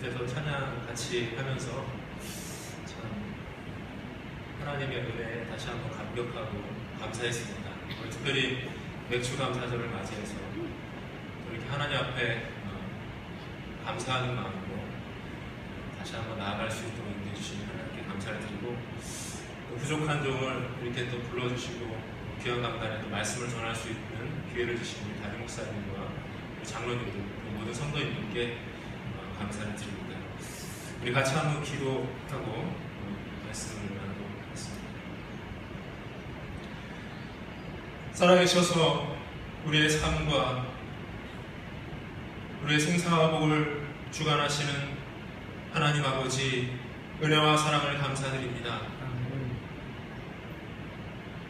밑에서 찬양 같이 하면서 참 하나님의 은혜에 다시 한번 감격하고 감사했습니다. 특별히 맥주 감사절을 맞이해서 이렇게 하나님 앞에 감사하는 마음으로 다시 한번 나아갈 수 있도록 인도해 주시니 하나님께 감사를 드리고, 또 부족한 종을 이렇게 또 불러주시고 귀한 강단에 또 말씀을 전할 수 있는 기회를 주신 우리 담임 목사님과 장로님들, 모든 성도님들께 감사를 드립니다. 우리 같이 한번 기도하고 말씀을 나누도록 하겠습니다. 살아계셔서 우리의 삶과 우리의 생사와 복을 주관하시는 하나님 아버지, 은혜와 사랑을 감사드립니다.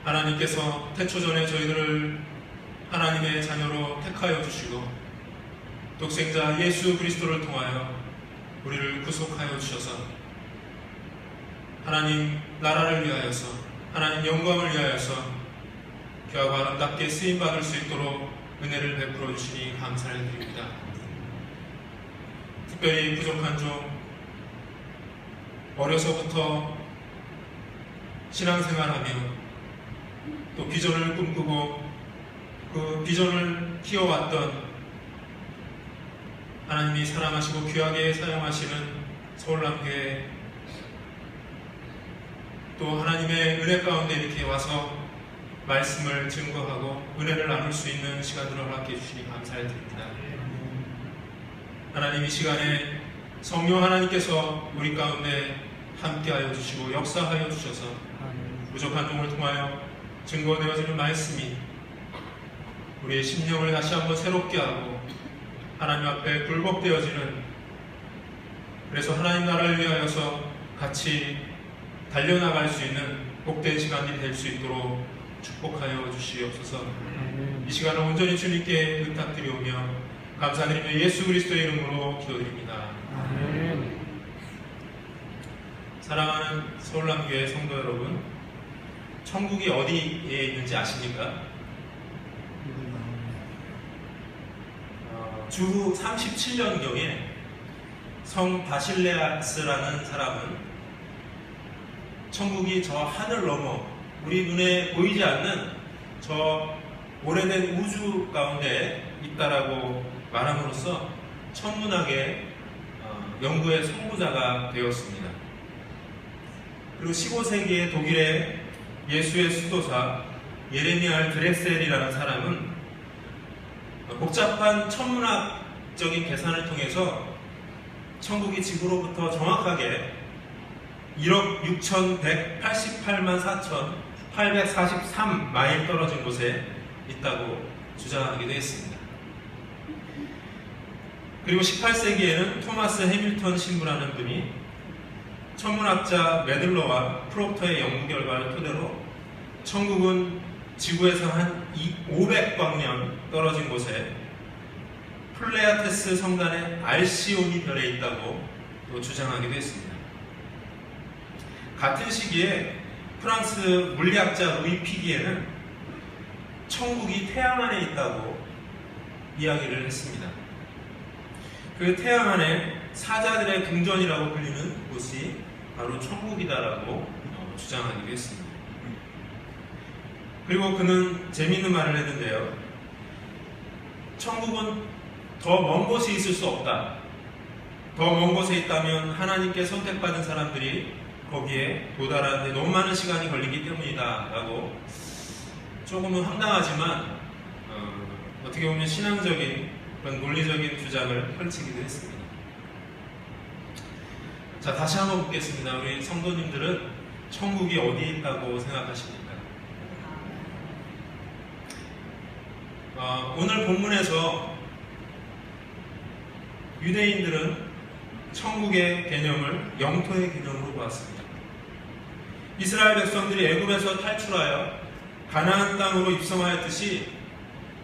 하나님께서 태초전에 저희들을 하나님의 자녀로 택하여 주시고 독생자 예수 그리스도를 통하여 우리를 구속하여 주셔서 하나님 나라를 위하여서, 하나님 영광을 위하여서 귀하고 아름답게 쓰임받을 수 있도록 은혜를 베풀어 주시니 감사를 드립니다. 특별히 부족한 종, 어려서부터 신앙생활하며 또 비전을 꿈꾸고 그 비전을 키워왔던 하나님이 사랑하시고 귀하게 사용하시는 서울남교회, 또 하나님의 은혜 가운데 이렇게 와서 말씀을 증거하고 은혜를 나눌 수 있는 시간들을 허락해 주시니 감사를 드립니다. 하나님, 이 시간에 성령 하나님께서 우리 가운데 함께하여 주시고 역사하여 주셔서 부족한 종을 통하여 증거되어지는 말씀이 우리의 심령을 다시 한번 새롭게 하고 하나님 앞에 굴복되어지는, 그래서 하나님 나라를 위하여서 같이 달려나갈 수 있는 복된 시간이 될 수 있도록 축복하여 주시옵소서. 이 시간을 온전히 주님께 부탁드리오며 감사드리며 예수 그리스도의 이름으로 기도드립니다. 아멘. 사랑하는 서울남교회 성도 여러분, 천국이 어디에 있는지 아십니까? 주후 37년경에 성 바실레아스라는 사람은 천국이 저 하늘 너머, 우리 눈에 보이지 않는 저 오래된 우주 가운데 있다라고 말함으로써 천문학의 연구의 선구자가 되었습니다. 그리고 15세기의 독일의 예수의 수도사 예레미야 드렉셀이라는 사람은 복잡한 천문학적인 계산을 통해서 천국이 지구로부터 정확하게 1억 6,188만 4,843마일 떨어진 곳에 있다고 주장하기도 했습니다. 그리고 18세기에는 토마스 해밀턴 신부라는 분이 천문학자 매들러와 프록터의 연구 결과를 토대로 천국은 지구에서 한 500광년 떨어진 곳에 플레아테스 성단의 알시오니 별에 있다고 또 주장하기도 했습니다. 같은 시기에 프랑스 물리학자 루이 피기에는 천국이 태양 안에 있다고 이야기를 했습니다. 그 태양 안에 사자들의 궁전이라고 불리는 곳이 바로 천국이다라고 주장하기도 했습니다. 그리고 그는 재미있는 말을 했는데요. 천국은 더 먼 곳에 있을 수 없다. 더 먼 곳에 있다면 하나님께 선택받은 사람들이 거기에 도달하는데 너무 많은 시간이 걸리기 때문이다 라고 조금은 황당하지만 어떻게 보면 신앙적인 그런 논리적인 주장을 펼치기도 했습니다. 자, 다시 한번 묻겠습니다. 우리 성도님들은 천국이 어디에 있다고 생각하십니까? 오늘 본문에서 유대인들은 천국의 개념을 영토의 개념으로 보았습니다. 이스라엘 백성들이 애굽에서 탈출하여 가나안 땅으로 입성하였듯이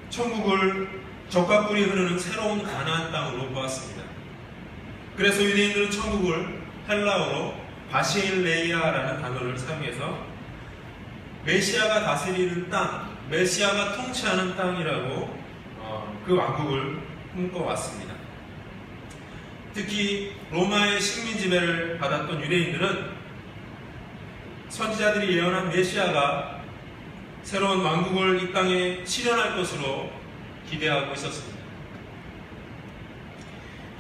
천국을 젖과 꿀이 흐르는 새로운 가나안 땅으로 보았습니다. 그래서 유대인들은 천국을 헬라어로 바실레이아라는 단어를 사용해서 메시아가 다스리는 땅, 메시아가 통치하는 땅이라고 그 왕국을 꿈꿔왔습니다. 특히 로마의 식민 지배를 받았던 유대인들은 선지자들이 예언한 메시아가 새로운 왕국을 이 땅에 실현할 것으로 기대하고 있었습니다.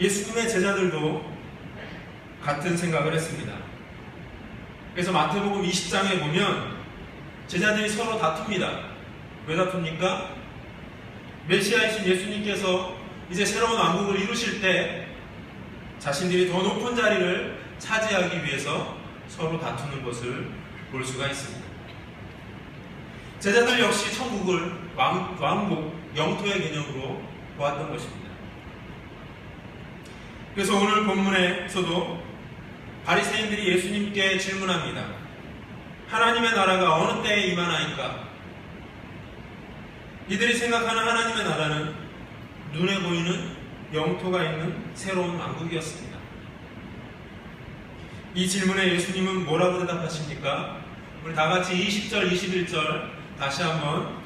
예수님의 제자들도 같은 생각을 했습니다. 그래서 마태복음 20장에 보면 제자들이 서로 다툽니다. 왜 다툽니까? 메시아이신 예수님께서 이제 새로운 왕국을 이루실 때 자신들이 더 높은 자리를 차지하기 위해서 서로 다투는 것을 볼 수가 있습니다. 제자들 역시 천국을 왕국, 영토의 개념으로 보았던 것입니다. 그래서 오늘 본문에서도 바리새인들이 예수님께 질문합니다. 하나님의 나라가 어느 때에 임하나이까? 이들이 생각하는 하나님의 나라는 눈에 보이는 영토가 있는 새로운 왕국이었습니다. 이 질문에 예수님은 뭐라고 대답하십니까? 우리 다같이 20절, 21절 다시 한번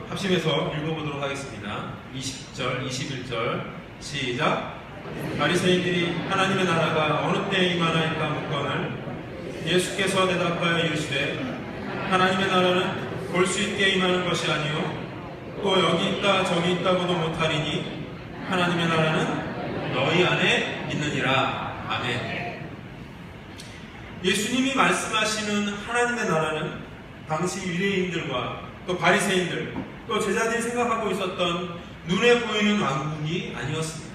합심해서 읽어보도록 하겠습니다. 20절, 21절 시작. 바리새인들이 하나님의 나라가 어느 때에 임하나이까 묻거늘 예수께서 대답하여 이르시되 하나님의 나라는 볼 수 있게 임하는 것이 아니요 또 여기 있다 저기 있다고도 못하리니 하나님의 나라는 너희 안에 있느니라. 아멘. 예수님이 말씀하시는 하나님의 나라는 당시 유대인들과 또 바리새인들 또 제자들이 생각하고 있었던 눈에 보이는 왕국이 아니었습니다.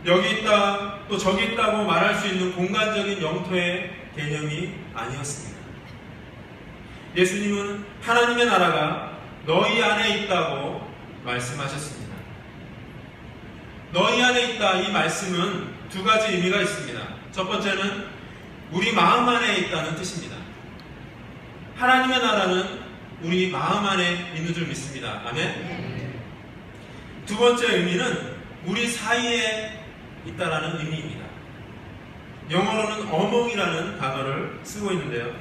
여기 있다 또 저기 있다고 말할 수 있는 공간적인 영토의 개념이 아니었습니다. 예수님은 하나님의 나라가 너희 안에 있다고 말씀하셨습니다. 너희 안에 있다, 이 말씀은 두 가지 의미가 있습니다. 첫 번째는 우리 마음 안에 있다는 뜻입니다. 하나님의 나라는 우리 마음 안에 있는 줄 믿습니다. 아멘. 두 번째 의미는 우리 사이에 있다라는 의미입니다. 영어로는 among이라는 단어를 쓰고 있는데요.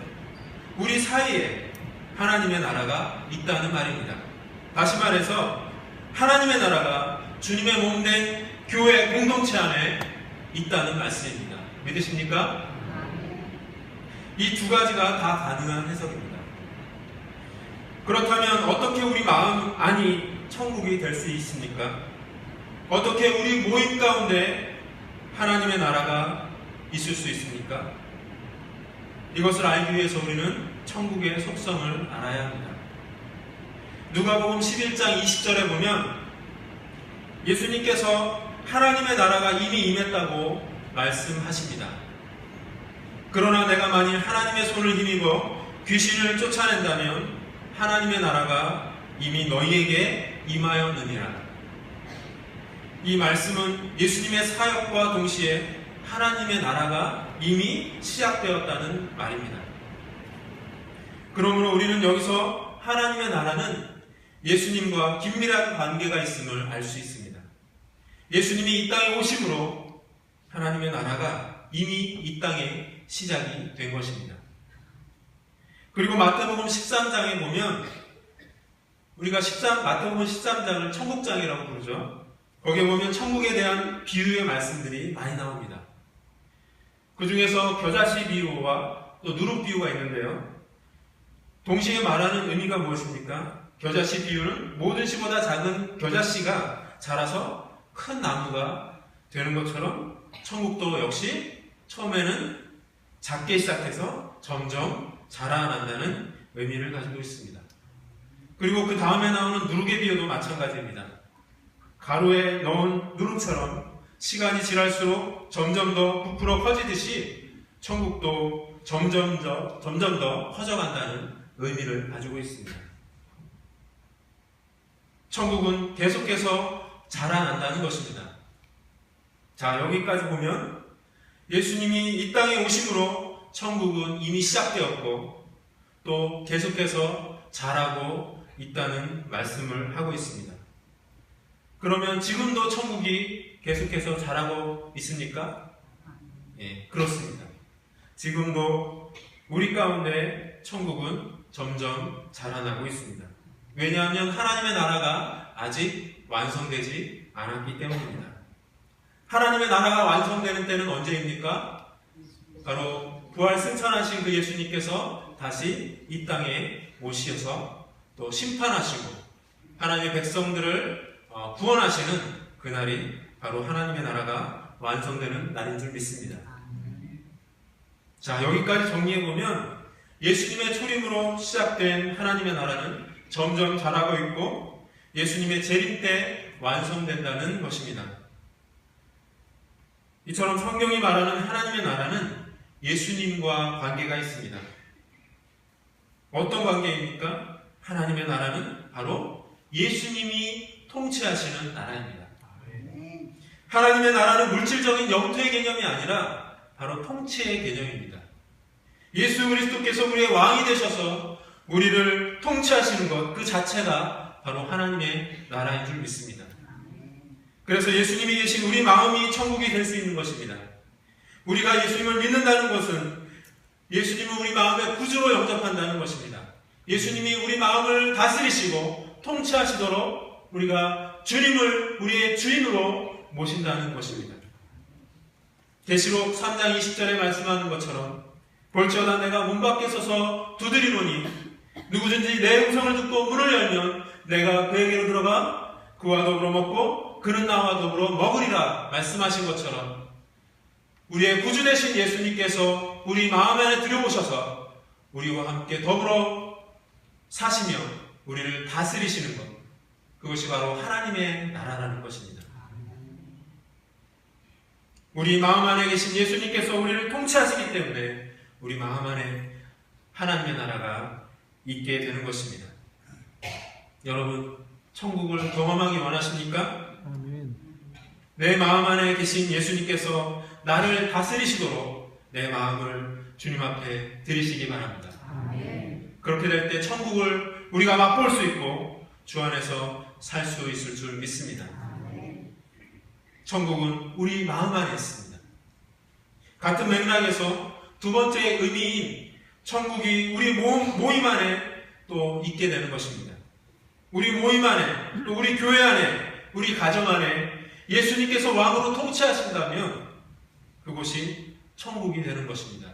우리 사이에 하나님의 나라가 있다는 말입니다. 다시 말해서 하나님의 나라가 주님의 몸된 교회 공동체 안에 있다는 말씀입니다. 믿으십니까? 이 두 가지가 다 가능한 해석입니다. 그렇다면 어떻게 우리 마음 안이 천국이 될 수 있습니까? 어떻게 우리 모임 가운데 하나님의 나라가 있을 수 있습니까? 이것을 알기 위해서 우리는 천국의 속성을 알아야 합니다. 누가복음 11장 20절에 보면 예수님께서 하나님의 나라가 이미 임했다고 말씀하십니다. 그러나 내가 만일 하나님의 손을 힘입어 귀신을 쫓아낸다면 하나님의 나라가 이미 너희에게 임하였느니라. 이 말씀은 예수님의 사역과 동시에 하나님의 나라가 이미 시작되었다는 말입니다. 그러므로 우리는 여기서 하나님의 나라는 예수님과 긴밀한 관계가 있음을 알 수 있습니다. 예수님이 이 땅에 오심으로 하나님의 나라가 이미 이 땅에 시작이 된 것입니다. 그리고 마태복음 13장에 보면 우리가 마태복음 13장을 천국장이라고 부르죠. 거기에 보면 천국에 대한 비유의 말씀들이 많이 나옵니다. 그 중에서 겨자씨 비유와 또 누룩 비유가 있는데요. 동시에 말하는 의미가 무엇입니까? 겨자씨 비유는 모든 씨보다 작은 겨자씨가 자라서 큰 나무가 되는 것처럼 천국도 역시 처음에는 작게 시작해서 점점 자라난다는 의미를 가지고 있습니다. 그리고 그 다음에 나오는 누룩의 비유도 마찬가지입니다. 가루에 넣은 누룩처럼 시간이 지날수록 점점 더 부풀어 커지듯이 천국도 점점 더 커져간다는 의미를 가지고 있습니다. 천국은 계속해서 자라난다는 것입니다. 자, 여기까지 보면 예수님이 이 땅에 오심으로 천국은 이미 시작되었고 또 계속해서 자라고 있다는 말씀을 하고 있습니다. 그러면 지금도 천국이 계속해서 자라고 있습니까? 예, 그렇습니다. 지금도 우리 가운데 천국은 점점 자라나고 있습니다. 왜냐하면 하나님의 나라가 아직 완성되지 않았기 때문입니다. 하나님의 나라가 완성되는 때는 언제입니까? 바로 부활 승천하신 그 예수님께서 다시 이 땅에 오셔서 또 심판하시고 하나님의 백성들을 구원하시는 그날이 바로 하나님의 나라가 완성되는 날인 줄 믿습니다. 자, 여기까지 정리해보면 예수님의 초림으로 시작된 하나님의 나라는 점점 자라고 있고 예수님의 재림 때 완성된다는 것입니다. 이처럼 성경이 말하는 하나님의 나라는 예수님과 관계가 있습니다. 어떤 관계입니까? 하나님의 나라는 바로 예수님이 통치하시는 나라입니다. 하나님의 나라는 물질적인 영토의 개념이 아니라 바로 통치의 개념입니다. 예수 그리스도께서 우리의 왕이 되셔서 우리를 통치하시는 것 그 자체가 바로 하나님의 나라인 줄 믿습니다. 그래서 예수님이 계신 우리 마음이 천국이 될 수 있는 것입니다. 우리가 예수님을 믿는다는 것은 예수님을 우리 마음의 구주로 영접한다는 것입니다. 예수님이 우리 마음을 다스리시고 통치하시도록 우리가 주님을 우리의 주인으로 모신다는 것입니다. 계시록 3장 20절에 말씀하는 것처럼 볼지어다 내가 문 밖에 서서 두드리노니 누구든지 내 음성을 듣고 문을 열면 내가 그에게로 들어가 그와 더불어 먹고 그는 나와 더불어 먹으리라 말씀하신 것처럼 우리의 구주 되신 예수님께서 우리 마음 안에 들여오셔서 우리와 함께 더불어 사시며 우리를 다스리시는 것, 그것이 바로 하나님의 나라라는 것입니다. 우리 마음 안에 계신 예수님께서 우리를 통치하시기 때문에 우리 마음 안에 하나님의 나라가 있게 되는 것입니다. 여러분, 천국을 경험하기 원하십니까? 아멘. 내 마음 안에 계신 예수님께서 나를 다스리시도록 내 마음을 주님 앞에 드리시기 바랍니다. 아멘. 그렇게 될 때 천국을 우리가 맛볼 수 있고 주 안에서 살 수 있을 줄 믿습니다. 천국은 우리 마음 안에 있습니다. 같은 맥락에서 두 번째 의미인 천국이 우리 모임 안에 또 있게 되는 것입니다. 우리 모임 안에, 또 우리 교회 안에, 우리 가정 안에 예수님께서 왕으로 통치하신다면 그곳이 천국이 되는 것입니다.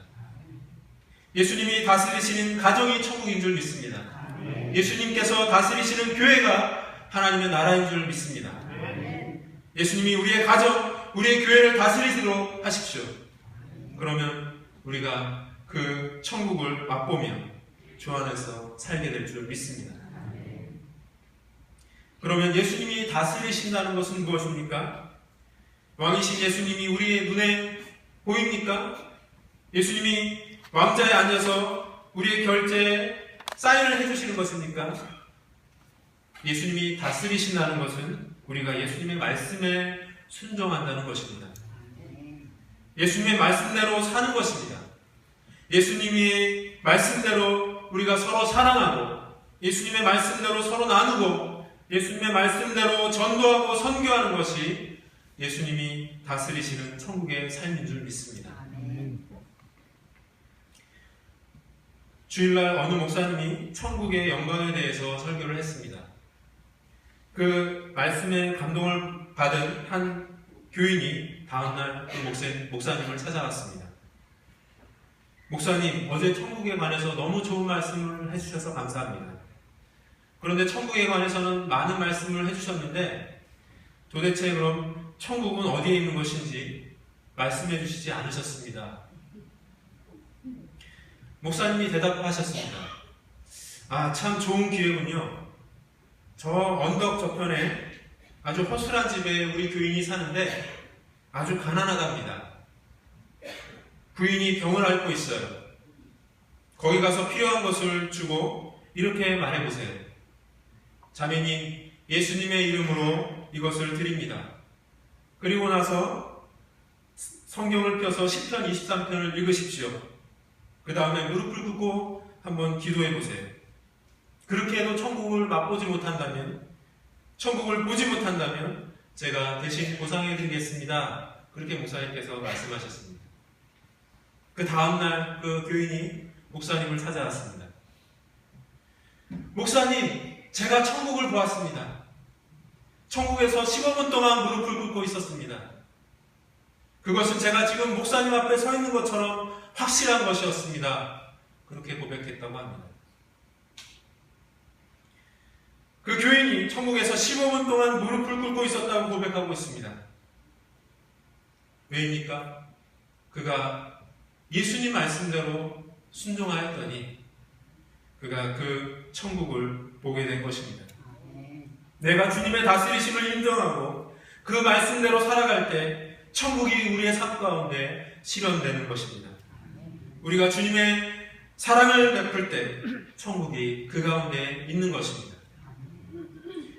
예수님이 다스리시는 가정이 천국인 줄 믿습니다. 예수님께서 다스리시는 교회가 하나님의 나라인 줄 믿습니다. 예수님이 우리의 가정, 우리의 교회를 다스리도록 하십시오. 그러면 우리가 그 천국을 맛보며 주 안에서 살게 될 줄 믿습니다. 그러면 예수님이 다스리신다는 것은 무엇입니까? 왕이신 예수님이 우리의 눈에 보입니까? 예수님이 왕자에 앉아서 우리의 결제에 사인을 해주시는 것입니까? 예수님이 다스리신다는 것은 우리가 예수님의 말씀에 순종한다는 것입니다. 예수님의 말씀대로 사는 것입니다. 예수님의 말씀대로 우리가 서로 사랑하고 예수님의 말씀대로 서로 나누고 예수님의 말씀대로 전도하고 선교하는 것이 예수님이 다스리시는 천국의 삶인 줄 믿습니다. 주일날 어느 목사님이 천국의 영광에 대해서 설교를 했습니다. 그 말씀에 감동을 받은 한 교인이 다음날 그 목사님을 찾아왔습니다. 목사님, 어제 천국에 관해서 너무 좋은 말씀을 해주셔서 감사합니다. 그런데 천국에 관해서는 많은 말씀을 해주셨는데 도대체 그럼 천국은 어디에 있는 것인지 말씀해 주시지 않으셨습니다. 목사님이 대답하셨습니다. 아, 참 좋은 기회군요. 저 언덕 저편에 아주 허술한 집에 우리 교인이 사는데 아주 가난하답니다. 부인이 병을 앓고 있어요. 거기 가서 필요한 것을 주고 이렇게 말해보세요. 자매님, 예수님의 이름으로 이것을 드립니다. 그리고 나서 성경을 펴서 시편 23편을 읽으십시오. 그 다음에 무릎을 꿇고 한번 기도해 보세요. 그렇게 해도 천국을 맛보지 못한다면, 천국을 보지 못한다면 제가 대신 보상해 드리겠습니다. 그렇게 목사님께서 말씀하셨습니다. 그 다음날 그 교인이 목사님을 찾아왔습니다. 목사님, 제가 천국을 보았습니다. 천국에서 15분 동안 무릎을 꿇고 있었습니다. 그것은 제가 지금 목사님 앞에 서 있는 것처럼 확실한 것이었습니다. 그렇게 고백했다고 합니다. 그 교인이 천국에서 15분 동안 무릎을 꿇고 있었다고 고백하고 있습니다. 왜입니까? 그가 예수님 말씀대로 순종하였더니 그가 그 천국을 보게 된 것입니다. 내가 주님의 다스리심을 인정하고 그 말씀대로 살아갈 때 천국이 우리의 삶 가운데 실현되는 것입니다. 우리가 주님의 사랑을 베풀 때 천국이 그 가운데 있는 것입니다.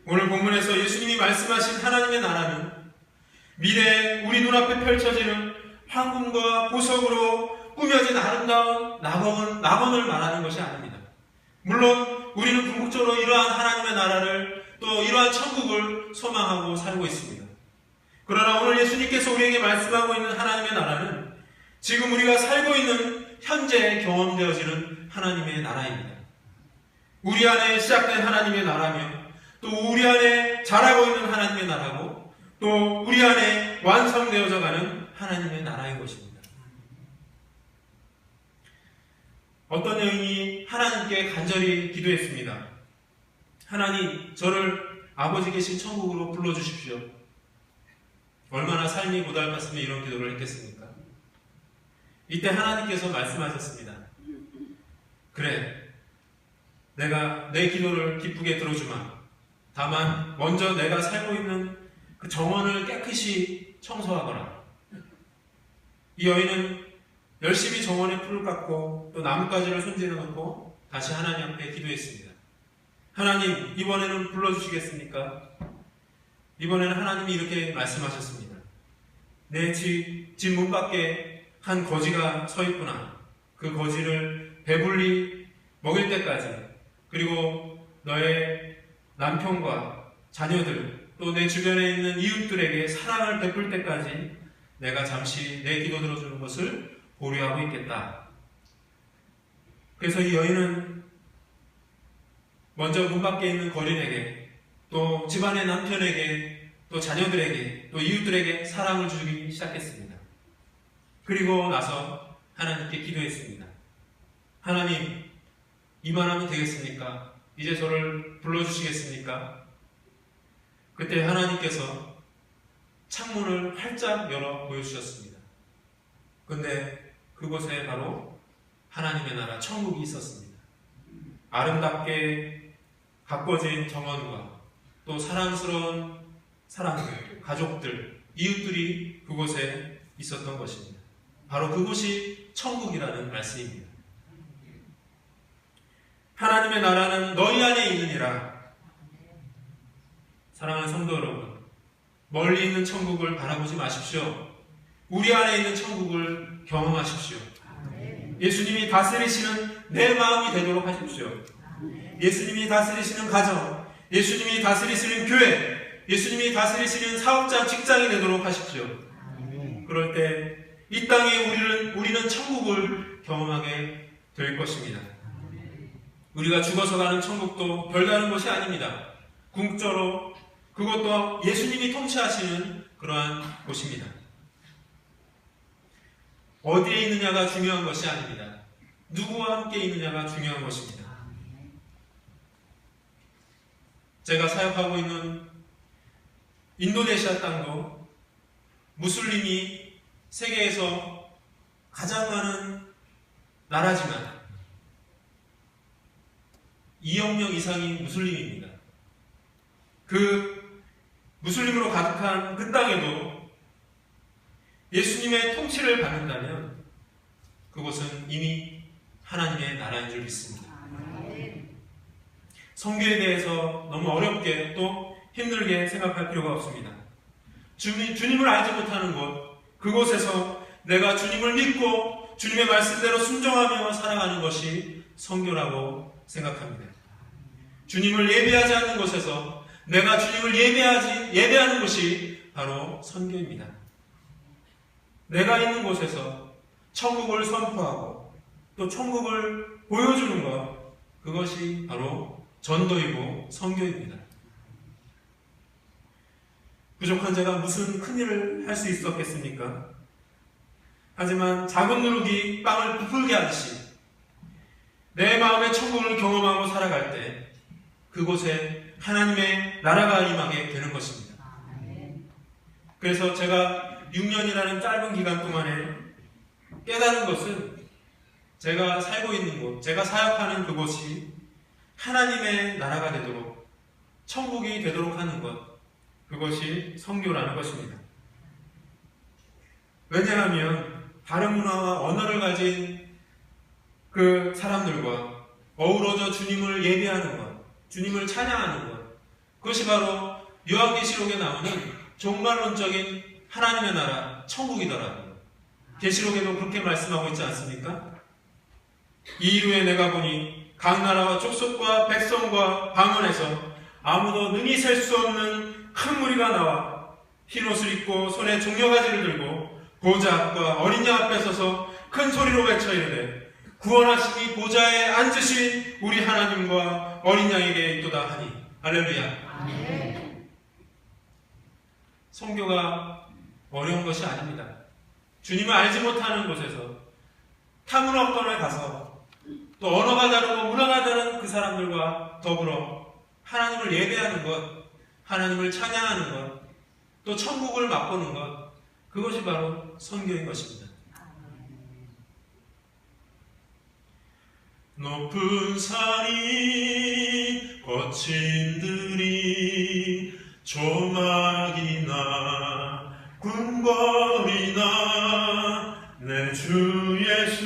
오늘 본문에서 예수님이 말씀하신 하나님의 나라는 미래에 우리 눈앞에 펼쳐지는 황금과 보석으로 꾸며진 아름다운 낙원을 말하는 것이 아닙니다. 물론 우리는 궁극적으로 이러한 하나님의 나라를 또 이러한 천국을 소망하고 살고 있습니다. 그러나 오늘 예수님께서 우리에게 말씀하고 있는 하나님의 나라는 지금 우리가 살고 있는 현재에 경험되어지는 하나님의 나라입니다. 우리 안에 시작된 하나님의 나라며 또 우리 안에 자라고 있는 하나님의 나라고 또 우리 안에 완성되어져 가는 하나님의 나라인 것입니다. 어떤 여인이 하나님께 간절히 기도했습니다. 하나님, 저를 아버지 계신 천국으로 불러주십시오. 얼마나 삶이 고달팠으면 이런 기도를 했겠습니까? 이때 하나님께서 말씀하셨습니다. 그래, 내가 내 기도를 기쁘게 들어주마. 다만 먼저 내가 살고 있는 그 정원을 깨끗이 청소하거라. 이 여인은 열심히 정원에 풀을 깎고 또 나뭇가지를 손질해 놓고 다시 하나님 앞에 기도했습니다. 하나님, 이번에는 불러주시겠습니까? 이번에는 하나님이 이렇게 말씀하셨습니다. 내 집 문 밖에 한 거지가 서 있구나. 그 거지를 배불리 먹일 때까지, 그리고 너의 남편과 자녀들 또 내 주변에 있는 이웃들에게 사랑을 베풀 때까지 내가 잠시 내 기도 들어주는 것을 보류하고 있겠다. 그래서 이 여인은 먼저 문 밖에 있는 거린에게 또 집안의 남편에게 또 자녀들에게 또 이웃들에게 사랑을 주기 시작했습니다. 그리고 나서 하나님께 기도했습니다. 하나님, 이만하면 되겠습니까? 이제 저를 불러주시겠습니까? 그때 하나님께서 창문을 활짝 열어 보여주셨습니다. 근데 그곳에 바로 하나님의 나라 천국이 있었습니다. 아름답게 가꿔진 정원과 또 사랑스러운 사람들, 가족들, 이웃들이 그곳에 있었던 것입니다. 바로 그곳이 천국이라는 말씀입니다. 하나님의 나라는 너희 안에 있느니라. 사랑하는 성도 여러분, 멀리 있는 천국을 바라보지 마십시오. 우리 안에 있는 천국을 경험하십시오. 예수님이 다스리시는 내 마음이 되도록 하십시오. 예수님이 다스리시는 가정, 예수님이 다스리시는 교회, 예수님이 다스리시는 사업자, 직장이 되도록 하십시오. 그럴 때 이 땅에 우리는 천국을 경험하게 될 것입니다. 우리가 죽어서 가는 천국도 별다른 것이 아닙니다. 궁극적으로 그것도 예수님이 통치하시는 그러한 곳입니다. 어디에 있느냐가 중요한 것이 아닙니다. 누구와 함께 있느냐가 중요한 것입니다. 제가 사역하고 있는 인도네시아 땅도 무슬림이 세계에서 가장 많은 나라지만 2억 명 이상이 무슬림입니다. 그 무슬림으로 가득한 그 땅에도 예수님의 통치를 받는다면 그곳은 이미 하나님의 나라인 줄 믿습니다. 성교에 대해서 너무 어렵게 또 힘들게 생각할 필요가 없습니다. 주님을 알지 못하는 곳, 그곳에서 내가 주님을 믿고 주님의 말씀대로 순종하며 살아가는 것이 성교라고 생각합니다. 주님을 예배하지 않는 곳에서 내가 주님을 예배하는 것이 바로 선교입니다. 내가 있는 곳에서 천국을 선포하고 또 천국을 보여주는 것, 그것이 바로 전도이고 선교입니다. 부족한 제가 무슨 큰일을 할 수 있었겠습니까? 하지만 작은 누룩이 빵을 부풀게 하듯이 내 마음의 천국을 경험하고 살아갈 때 그곳에 하나님의 나라가 임하게 되는 것입니다. 그래서 제가 6년이라는 짧은 기간 동안에 깨달은 것은 제가 살고 있는 곳, 제가 사역하는 그곳이 하나님의 나라가 되도록, 천국이 되도록 하는 것, 그것이 선교라는 것입니다. 왜냐하면 다른 문화와 언어를 가진 그 사람들과 어우러져 주님을 예배하는 것, 주님을 찬양하는 것, 그것이 바로 요한계시록에 나오는 종말론적인 하나님의 나라, 천국이더라고요. 계시록에도 그렇게 말씀하고 있지 않습니까? 이후에 내가 보니 각 나라와 족속과 백성과 방언에서 아무도 능히 셀 수 없는 큰 무리가 나와 흰옷을 입고 손에 종려가지를 들고 보좌 앞과 어린 양 앞에 서서 큰 소리로 외쳐 이르되 구원하시니 보좌에 앉으신 우리 하나님과 어린 양에게 있도다 하니. 할렐루야. 아멘. 선교가 어려운 것이 아닙니다. 주님을 알지 못하는 곳에서 타문화권에 가서 또 언어가 다르고 문화가 다른 그 사람들과 더불어 하나님을 예배하는 것, 하나님을 찬양하는 것, 또 천국을 맛보는 것, 그것이 바로 선교인 것입니다. 높은 산이 거친 들이 조막이나 궁궐이나 내 주 예수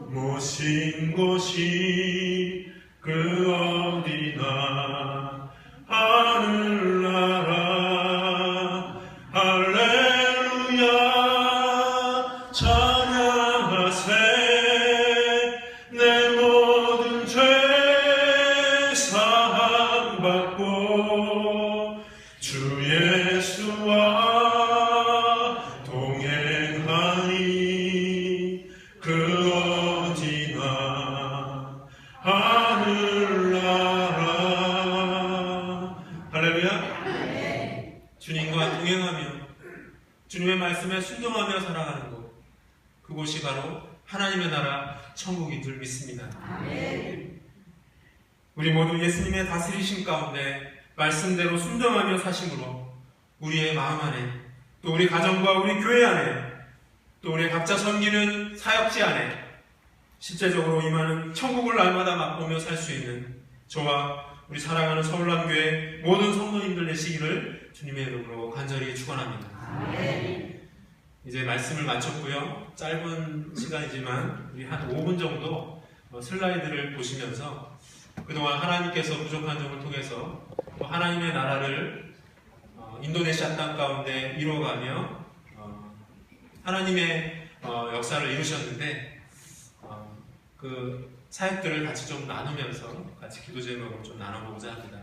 모신 곳이 그 어디나 하늘나라 할렐루야 찬양하세 내 모든 죄 사함받고 주 예수와 동행하니 그 어디나 하늘나라. 할렐루야. 주님과 동행하며 주님의 말씀에 순종하며 살아가는 곳, 그곳이 바로 하나님의 나라 천국인 줄 믿습니다. 우리 모두 예수님의 다스리심 가운데 말씀대로 순종하며 사심으로 우리의 마음 안에, 또 우리 가정과 우리 교회 안에, 또 우리 각자 섬기는 사역지 안에 실제적으로 임하는 천국을 날마다 맛보며 살 수 있는 저와 우리 사랑하는 서울남교회 모든 성도님들 되시기를 주님의 이름으로 간절히 축원합니다. 이제 말씀을 마쳤고요. 짧은 시간이지만 우리 한 5분 정도 슬라이드를 보시면서 그동안 하나님께서 부족한 점을 통해서 하나님의 나라를 인도네시아 땅 가운데 이루어가며 하나님의 역사를 이루셨는데 그 사역들을 같이 좀 나누면서 같이 기도 제목을 좀 나눠보고자 합니다.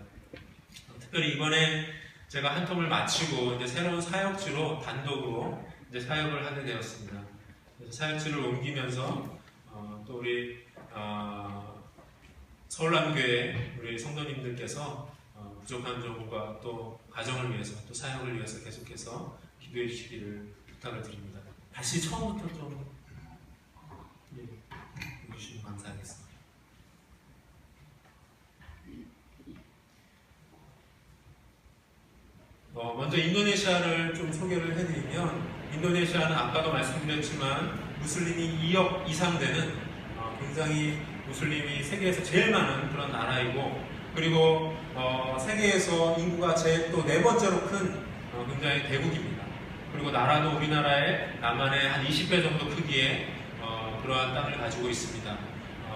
특별히 이번에 제가 한 텀을 마치고 이제 새로운 사역지로 단독으로 이제 사역을 하게 되었습니다. 그래서 사역지를 옮기면서 또 우리 서울남교회 우리 성도님들께서 부족한 점과 또 가정을 위해서 또 사역을 위해서 계속해서 기도해 주시기를 부탁을 드립니다. 다시 처음부터 좀 해주시면 감사하겠습니다. 먼저 인도네시아를 좀 소개를 해드리면, 인도네시아는 아까도 말씀드렸지만 무슬림이 2억 이상 되는 굉장히 무슬림이 세계에서 제일 많은 그런 나라이고, 그리고 세계에서 인구가 제일 또 4번째로 큰 굉장히 대국입니다. 그리고 나라도 우리나라의 남한의 한 20배 정도 크기의 그러한 땅을 가지고 있습니다.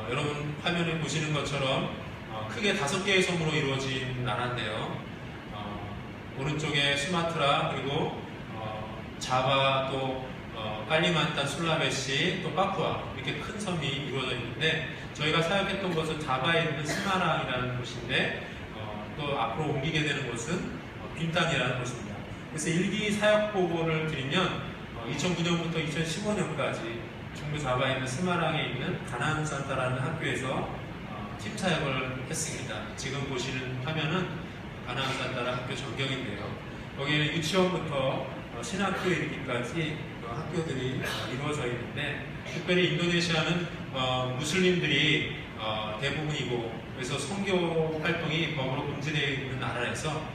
여러분 화면에 보시는 것처럼 크게 5개의 섬으로 이루어진 나라인데요. 오른쪽에 수마트라, 그리고 자바, 또 칼리만탄, 술라베시, 또 파푸아, 이렇게 큰 섬이 이루어져 있는데, 저희가 사역했던 곳은 자바에 있는 스마랑이라는 곳인데 또 앞으로 옮기게 되는 곳은 빈탄이라는 곳입니다. 그래서 일기 사역 보고를 드리면 2009년부터 2015년까지 중부 자바에 있는 스마랑에 있는 가나안 산타라는 학교에서 팀 사역을 했습니다. 지금 보시는 화면은 가나안 산타라 학교 전경인데요. 거기에는 유치원부터 신학교에 이르기까지 학교들이 이루어져 있는데, 특별히 인도네시아는 무슬림들이 대부분이고, 그래서 선교 활동이 법으로 금지되어 있는 나라에서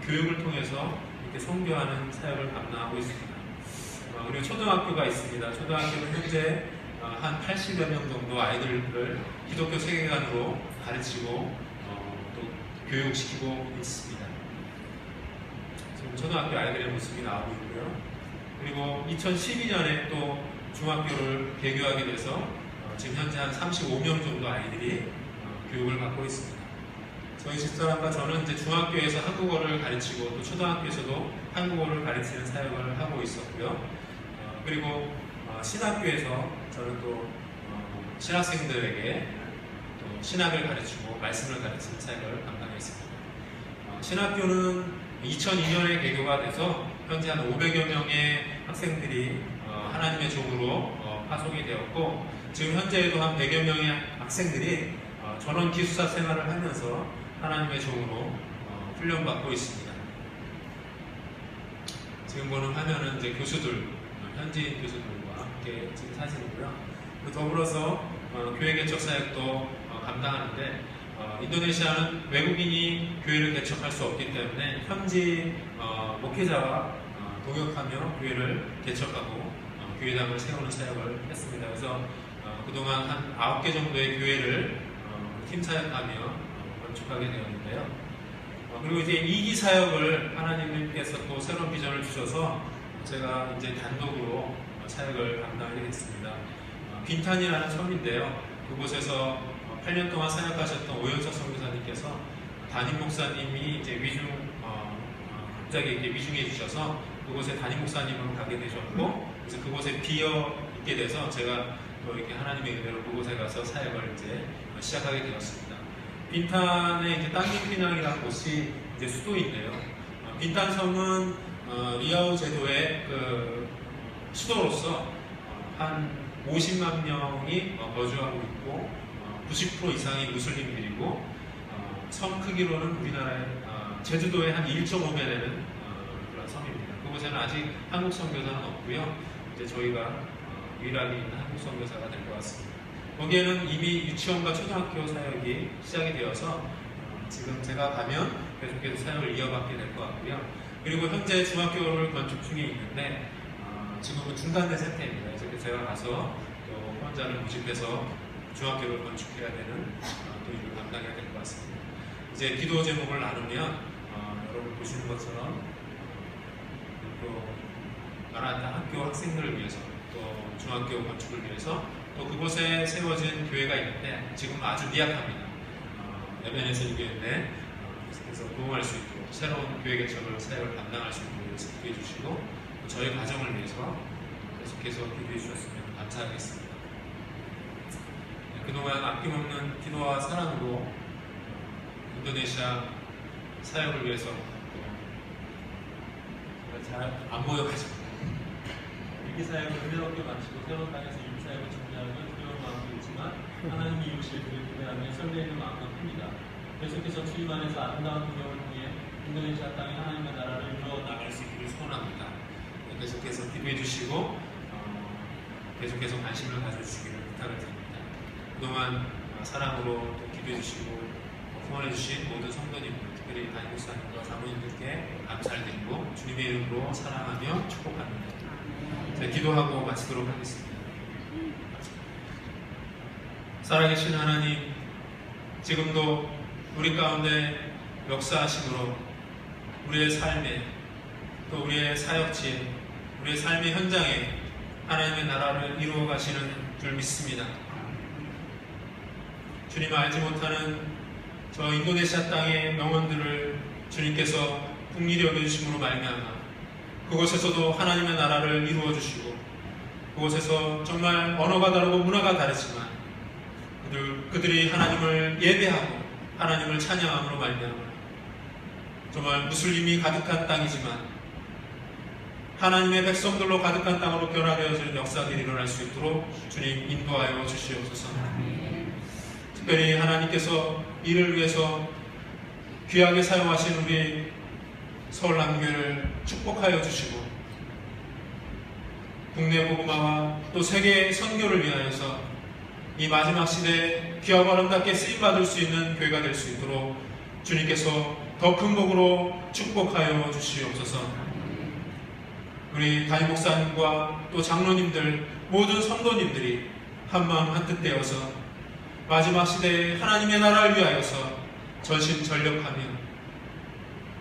교육을 통해서 이렇게 선교하는 사역을 감당하고 있습니다. 그리고 초등학교가 있습니다. 초등학교는 현재 한 80여 명 정도 아이들을 기독교 세계관으로 가르치고 또 교육시키고 있습니다. 지금 초등학교 아이들의 모습이 나오고 있고요. 그리고 2012년에 또 중학교를 개교하게 돼서 지금 현재 한 35명 정도 아이들이 교육을 받고 있습니다. 저희 집사람과 저는 이제 중학교에서 한국어를 가르치고 또 초등학교에서도 한국어를 가르치는 사역을 하고 있었고요. 그리고 신학교에서 저는 또 신학생들에게 또 신학을 가르치고 말씀을 가르치는 사역을 감당했습니다. 신학교는 2002년에 개교가 돼서 현재 한 500여 명의 학생들이 하나님의 종으로 파송이 되었고, 지금 현재에도 한 100여 명의 학생들이 전원 기숙사 생활을 하면서 하나님의 종으로 훈련받고 있습니다. 지금 보는 화면은 이제 교수들, 현지인 교수들과 함께 찍은 사진이고요. 더불어서 교회 개척 사역도 감당하는데, 인도네시아는 외국인이 교회를 개척할 수 없기 때문에 현지 목회자와 동역하며 교회를 개척하고 교회당을 세우는 사역을 했습니다. 그래서 그동안 한 9개 정도의 교회를 팀 사역하며 건축하게 되었는데요. 그리고 이제 2기 사역을 하나님께서 또 새로운 비전을 주셔서 제가 이제 단독으로 사역을 감당하게 됐습니다. 빈탄이라는 섬인데요. 그곳에서 8년 동안 사역하셨던 오영석 선교사님께서 담임 목사님이 이제 갑자기 이렇게 위중해 주셔서 그곳에 담임 목사님으로 가게 되셨고, 그래서 그곳에 비어 있게 돼서 제가 또 이렇게 하나님의 은혜로 그곳에 가서 사역을 이제 시작하게 되었습니다. 빈탄에 이제 땅긴피낭이라는 곳이 이제 수도인데요. 빈탄 섬은 리아우 제도의 그 수도로서 한 50만 명이 거주하고 있고, 90% 이상이 무슬림들이고, 섬 크기로는 우리나라의 제주도의 한 1.5배 되는 그런 섬입니다. 그곳에는 아직 한국 선교사는 없고요. 이제 저희가 유일하게 있는 한국 선교사가 될 것 같습니다. 거기에는 이미 유치원과 초등학교 사역이 시작이 되어서 지금 제가 가면 계속해서 사역을 이어받게 될 것 같고요. 그리고 현재 중학교를 건축 중에 있는데 지금은 중단된 상태입니다. 그래서 제가 가서 또 후원자를 모집해서 중학교를 건축해야 되는 또 일을 감당해야 될 것 같습니다. 이제 기도 제목을 나누면 여러분 보시는 것처럼 또 마라타 학교 학생들을 위해서 또 중학교 건축을 위해서 또 그곳에 세워진 교회가 있는데 지금 아주 미약합니다. 에베네zer 교회인데 그래서 부흥할 수 있도록 새로운 교회 개척을 사역을 감당할 수 있도록 기도해 주시고 저희 가정을 위해서 계속해서 기도해 주셨으면 감사하겠습니다. 그동안 아낌없는 기도와 사랑으로 인도네시아 사역을 위해서 잘 안 보여가지고 일기 사역을 은혜롭게 마치고 새로운 땅에서 일기 사역을 준비하는 두려운 마음도 있지만 하나님이 이루실 그를 기대하며 설레이는 마음도 큽니다. 계속해서 주님 안에서 아름다운 동역을 통해 인도네시아 땅에 하나님의 나라를 이루어 나갈 수 있기를 소원합니다. 계속해서 기도해 주시고 계속해서 관심을 가져주시기를 부탁을 드립니다. 그동안 사랑으로 또 기도해 주시고 후원해 주신 모든 성도님들, 특별히 담임 목사님과 사모님들께 감사를 드리고 주님의 이름으로 사랑하며 축복합니다. 자, 기도하고 마치도록 하겠습니다. 살아계신 하나님, 지금도 우리 가운데 역사하심으로 우리의 삶에 또 우리의 사역지에 우리의 삶의 현장에 하나님의 나라를 이루어 가시는 줄 믿습니다. 주님 알지 못하는 저 인도네시아 땅의 명언들을 주님께서 긍휼히 여겨주심으로 말미암아 그곳에서도 하나님의 나라를 이루어 주시고 그곳에서 정말 언어가 다르고 문화가 다르지만 그들이 하나님을 예배하고 하나님을 찬양함으로 말미암아 정말 무슬림이 가득한 땅이지만 하나님의 백성들로 가득한 땅으로 변화되어지는 역사들이 일어날 수 있도록 주님 인도하여 주시옵소서. 특별히 하나님께서 이를 위해서 귀하게 사용하신 우리 서울남교회를 축복하여 주시고 국내 복음화와 또 세계 선교를 위하여서 이 마지막 시대에 귀하고 아름답게 쓰임받을 수 있는 교회가 될 수 있도록 주님께서 더 큰 복으로 축복하여 주시옵소서. 우리 담임 목사님과 또 장로님들 모든 성도님들이 한마음 한뜻 되어서 마지막 시대에 하나님의 나라를 위하여서 전심전력하며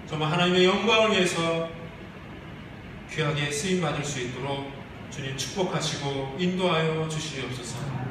정말 하나님의 영광을 위해서 귀하게 쓰임받을 수 있도록 주님 축복하시고 인도하여 주시옵소서.